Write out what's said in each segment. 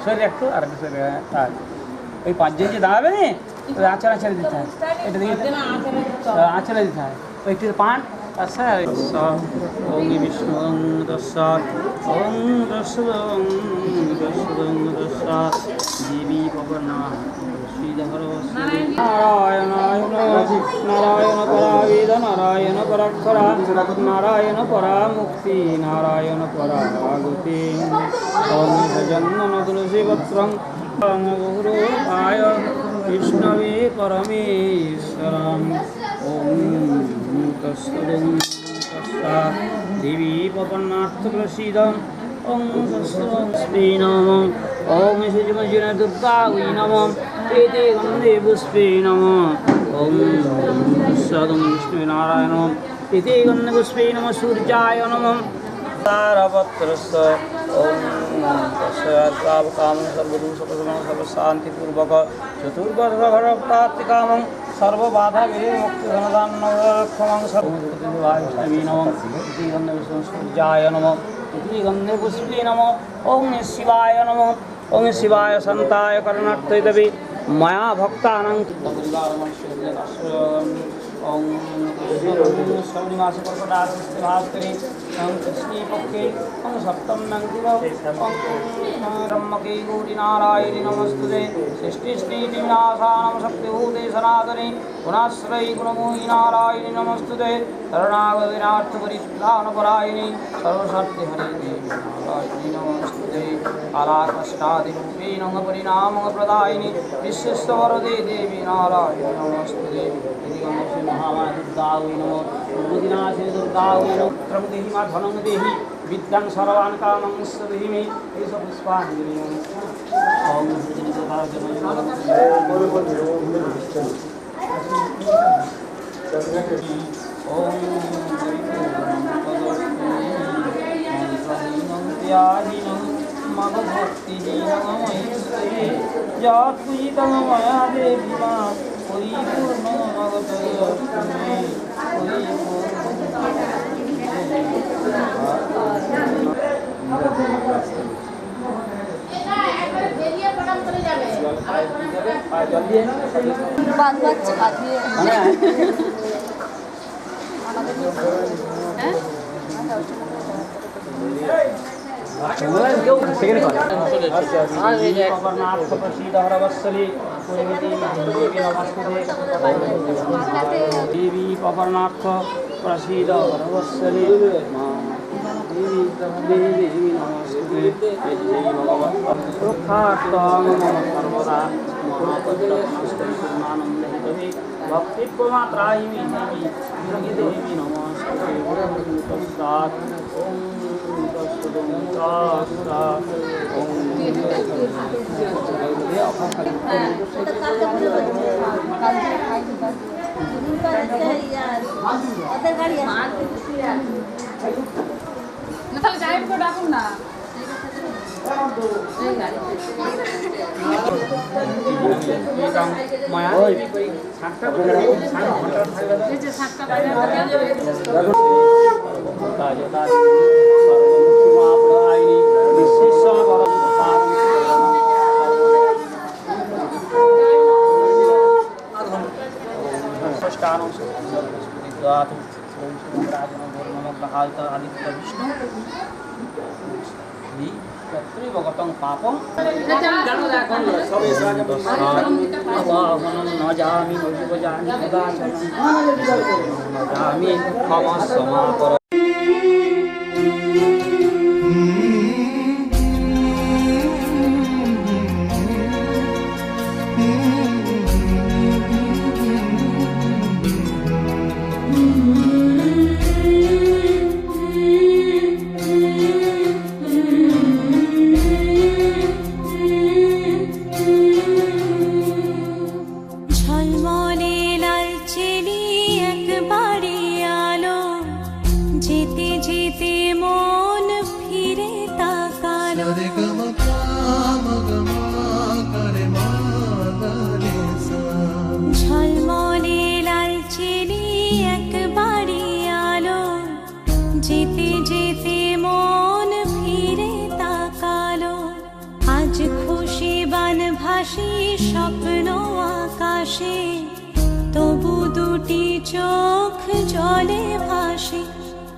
শরীরে একটু আর একটু শরীরে থাক ওই পাঁচজন যে দাঁড়াবে না আচার আচারে দিতে হয় এটা দেখি আচারে দিতে হয় ওই একটু পান আচ্ছা ওং বিষ্ণু ওং দশাৎ ওং দশদং দশদং দশাৎ দেবী ভবনা নারায়ণ নারায়ণ পরাবেদ নারায়ণ পরাক্ষরা নারায়ণ পরা মুক্তি নারায়ণ পরা আগতি জন্ম তুলসী পত্রং গৌরবায় বিষ্ণবে পরমেশ্বরং ওম তৎসদং তৎসাৎ দেবী পবনার্থ প্রসীদং ওং তৎসদং স্মে নমঃ ওং শ্রীমজ্জিন দুর্গা উই নমঃ এতে গন্ধে পুষ্পে নমঃ ওং তৎসদং বিষ্ণু নারায়ণ এতে গন্ধে পুষ্পে নমঃ সূর্যায় নমঃ তারপত্রস্য ওং তস্যাৎকাম সর্বদোষপ্রশমন সর্বশান্তিপূর্বক চতুর্বর্গপ্রাপ্তিকামং সর্ববাধা বিমুক্তিধনদান্নক্ষমং সর্বভাবী নমঃ ইতি গন্ধে সূর্যায় নমঃ ইতি গন্ধে পুষ্পে নমঃ ওং শিবায় নমঃ ওং শিবায় সন্তায় করণার্থৈতবে ময়া ভক্তানাং ওং শ্রাবণী মাসে কর্কটাগস্তে ভাস্করে ওং কৃষ্ণীপক্ষে ওং সপ্তম্যাং দিবৌ ওং ব্রহ্মকে গৌরী নারায়ণী নমস্তুতে সৃষ্টিস্থিতি বিনাশানাং শক্তিভূতে সনাতনে গুণাশ্রয়ী গুণমোহিনী নারায়ণী নমস্তুতে শরণাগতিনার্থ পরিত্রাণপরায়ণী সর্বশক্তি হরে দেবী নারায়ণী নমস্তুতে আলাকষ্টাদিরূপেণ পরিণামং প্রদায়িনী বিশ্বস্ত বরদে দেবী নারায়ণী নমস্তুতে महामाया दुर्गा वै नमो दुर्गतिनाशिनी दुर्गा वै नमो पुत्रं देहि मा धनं देहि विद्यां सर्वान् कामं देहि मे एष पुष्पाञ्जलि ओम मम भक्तिहीनं जात्वितं मया देवी मा পরিপূর্ণ देवी पवनार्थ प्रसीद वरवत्सले देवी नमस्ते रुक्षार्थं मम सर्वदा महापद्रमानन्दे भक्तिप्रमात्रायि देवी नमस्ते तस्सात् ओम तत्सदं तस्सात् ओम তাহলে ড্রাইভ করে ডাকুন না भगतং पापं न जामि जामि मम समापर যেতে যেতে মন ফিরে তাকালো রে গম পা ম গ ম গ রে মা পাশে, তবু দুটি চোখ জলে ভাসে,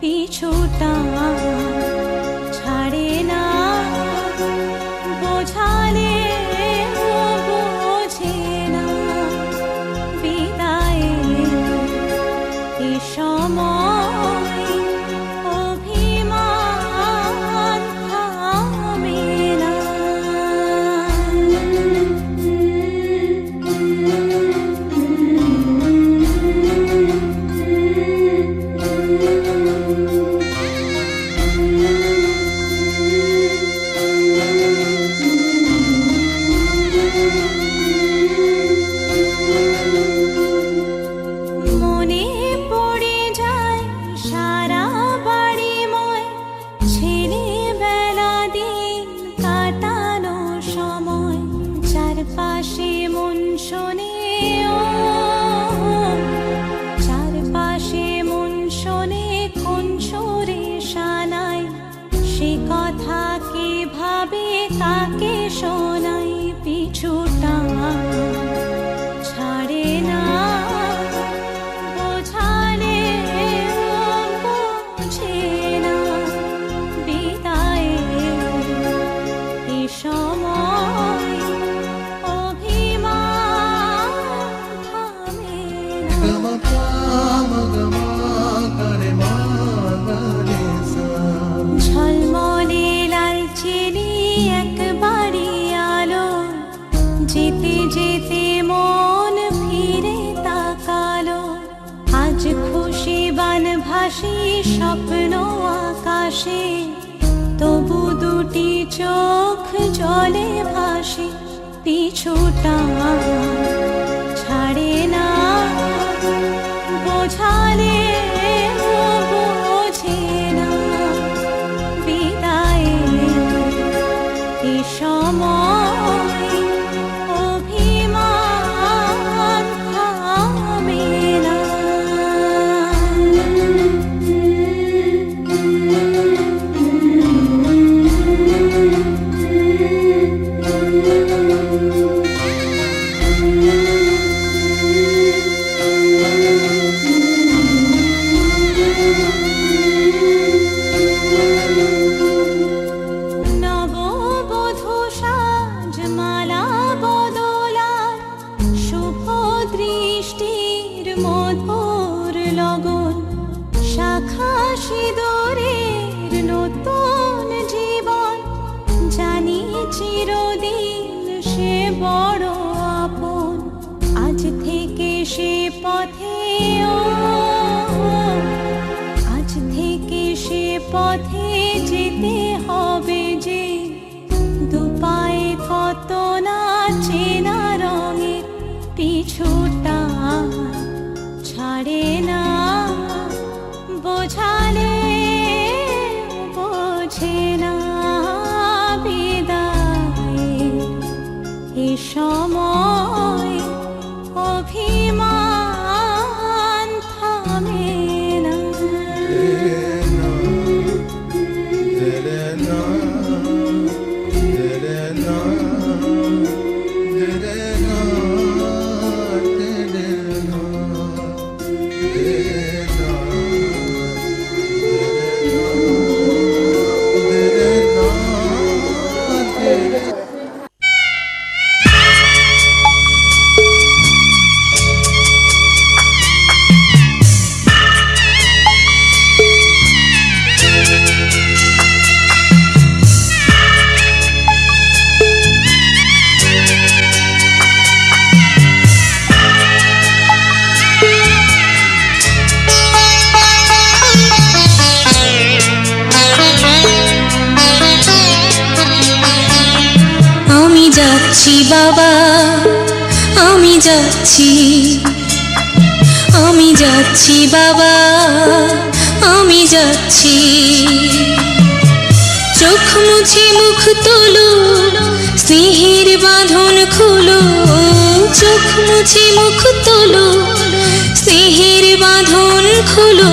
পিছুটা ছাড়ে না, বোঝালে বোঝে না, বিদায়ের এ সময় অভিমান থামে না। মনে পড়ে যায় সারা বাড়িময় ছেলেবেলা দিন কাটানো সময়, চারপাশে মন শোনে ও, চারপাশে মন শোনে কোন সুরে শানাই, সে কথা কে ভাবে কাকে শোনাই, পিছুটা ছাড়ে না, বোঝালে বোঝে না, বিদায়ের এ সময় অভিমান থামে না। ঝলমলে লাল চিনি একবারই আলো, যেতে যেতে মন ফিরে তাকালো, আজ খুশি বান ভাসি স্বপ্ন আকাশে, তবু দুটি চোখ জলে ভাসে, পিছুটা ছাড়ে না, বোঝালে বোঝে না, বিদায়ের এ সময় অভিমান থামে না। নববধূ সাজমালা বদলার, শুভ দৃষ্টির মধুর লগন, শাখা সিঁদুরের নতুন জীবন, জানি চিরদিন সে বড় আপন, আজ থেকে সে পথে ও, আজ থেকে সে পথে যেতে হবে যে, দুপায়ে কত না চেনা রঙের, পিছুটা ছাড়ে না, বোঝালে বোঝে না, বিদায়ের এ সময় অভিমান থামে না। যাচ্ছি বাবা, আমি যাচ্ছি, আমি যাচ্ছি বাবা, আমি যাচ্ছি। চোখ মুছে মুখ তোলো, স্নেহের বাঁধন খুলো, চোখ মুছে মুখ তোলো, স্নেহের বাঁধন খুলো।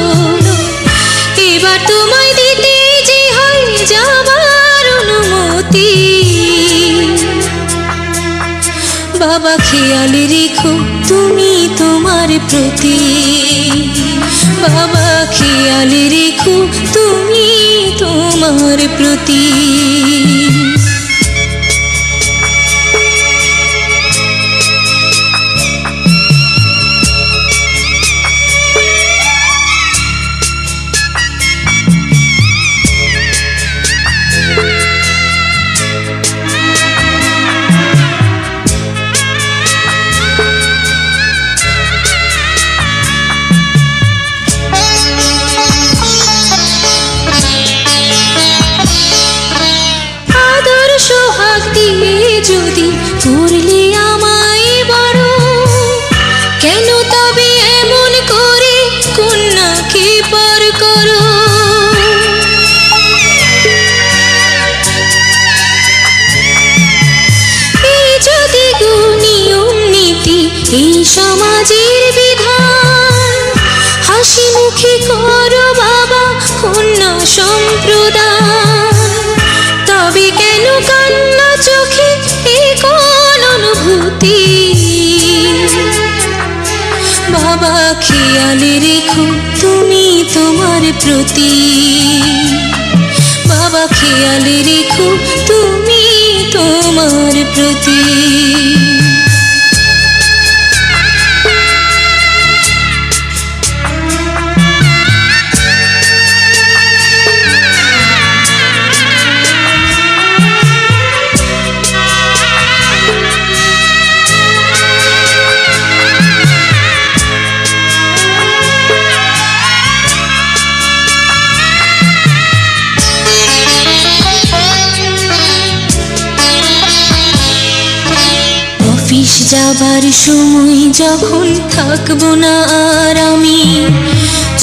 এবার তোমায় দিতে যে হয় যাবার অনুমতি, বাবা খেয়াল রেখো প্রতি। বাবা খেয়াল রেখো তুমি তোমার প্রতি। যদি করলে আমায় বড়, কেন তবে এমন করে কন্যাকে পর করো? এই যদি গো নিয়ম নীতি, এই সমাজের বিধান, হাসি মুখে করো বাবা কন্যা সম্প্রদান, তবে কেন কান্না চোখে এই কোন অনুভূতি? বাবা খেয়াল রেখো তুমি তোমার প্রতি। বাবা খেয়াল রেখো তুমি তোমার প্রতি। অফিস যাবার সময় যখন থাকবো না আর আমি,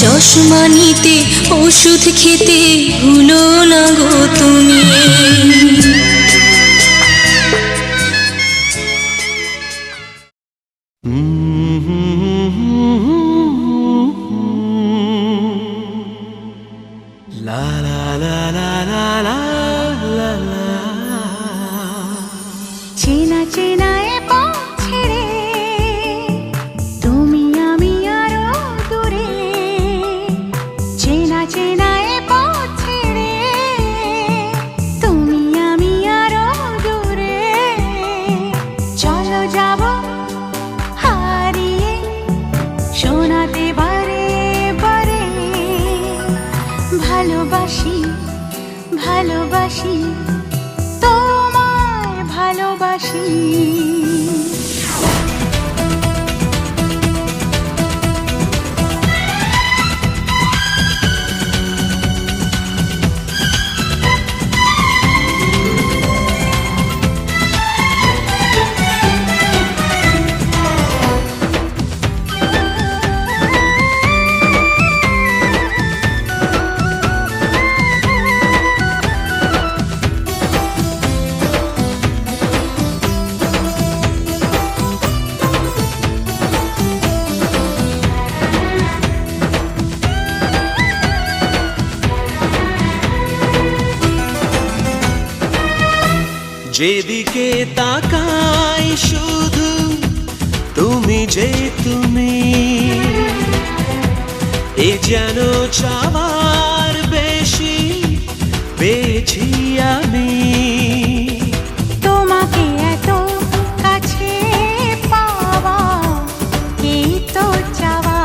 চশমা নিতে ওষুধ খেতে ভুলো না গো তুমি। লা লা লা লা লা লা লা লা। চেনা চেনা এ পথ ছেড়ে তুমি আমি আরো দূরে, চেনা চেনা এ পথ ছেড়ে তুমি আমি আরো দূরে, চলো যাব হারিয়ে শোনাতে বারে বারে, ভালোবাসি ভালোবাসি তোমায় ভালোবাসি। যেদিকে তাকাই শুধু তুমি যে তুমি, এ যেন চাওয়ার বেশি পেয়েছি আমি। তোমাকে এত কাছে পাওয়া এই তো চাওয়া,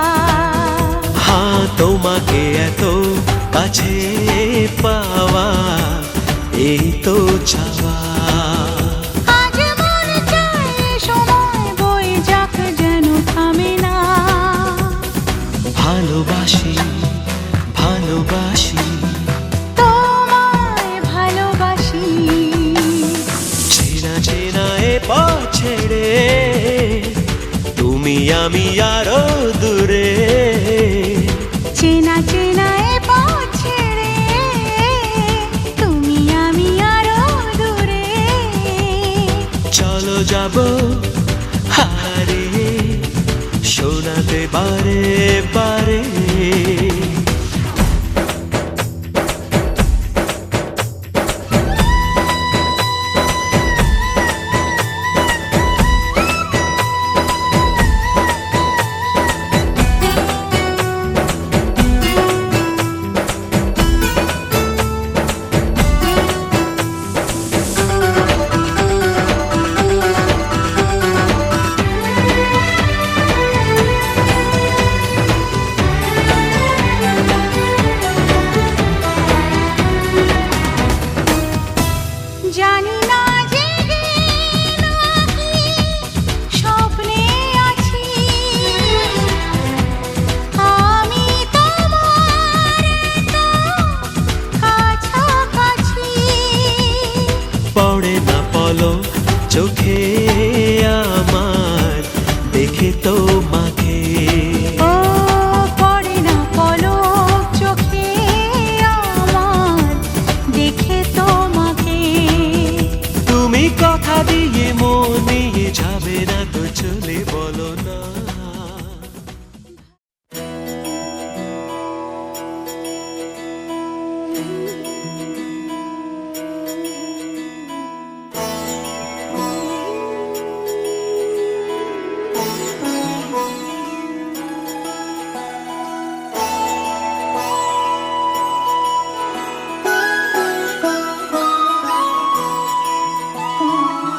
হ্যাঁ তোমাকে এত কাছে পাওয়া এই তো চাওয়া। আজ মনে চায় সময় বয়ে যাক যেন থামে না, ভালোবাসি ভালোবাসি তোমায় ভালোবাসি। চেনা চেনা এ পথ ছেড়ে তুমি আমি আরো দূরে, চেনা চেনা এ পথ ছেড়ে তুমি আমি আরো দূরে, চলো যাব হারিয়ে শোনাতে বারে বারে।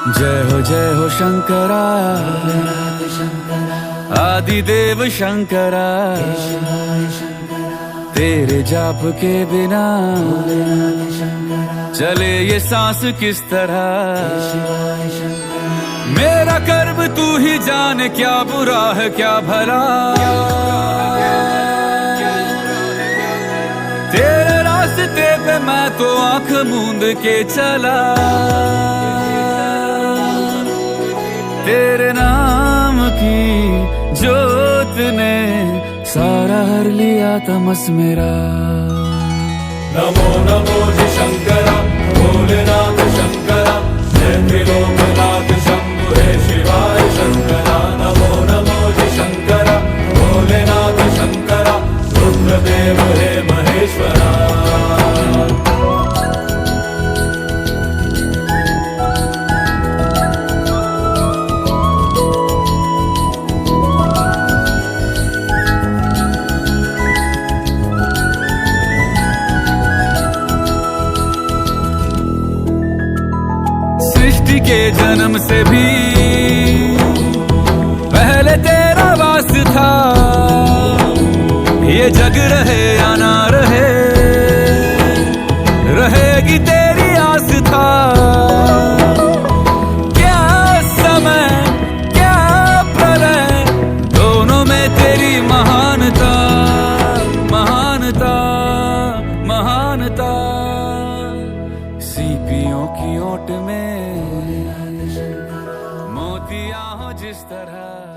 जय हो शंकरा आदिदेव शंकरा तेरे जाप के बिना चले ये सांस किस तरह मेरा कर्म तू ही जाने क्या बुरा है क्या भला तेरे रास्ते पे मैं तो आंख मूंद के चला तेरे नाम की जोत ने सारा हर लिया तमस मेरा नमो नमो जी शंकरा भोलेनाथ शंकरा जय त्रिलोकनाथ शंभु हे शिवाय शंकरा नमो नमो जी शंकरा भोलेनाथ शंकरा रुद्रदेव हे महेश्वरा सृष्टि के जन्म से भी पहले तेरा वास था ये जग रहे या ना रहे रहेगी तेरी आस था क्या समय क्या प्रलय दोनों में तेरी महानता महानता महानता सीपियों की ओट में मोतियां हो जिस तरह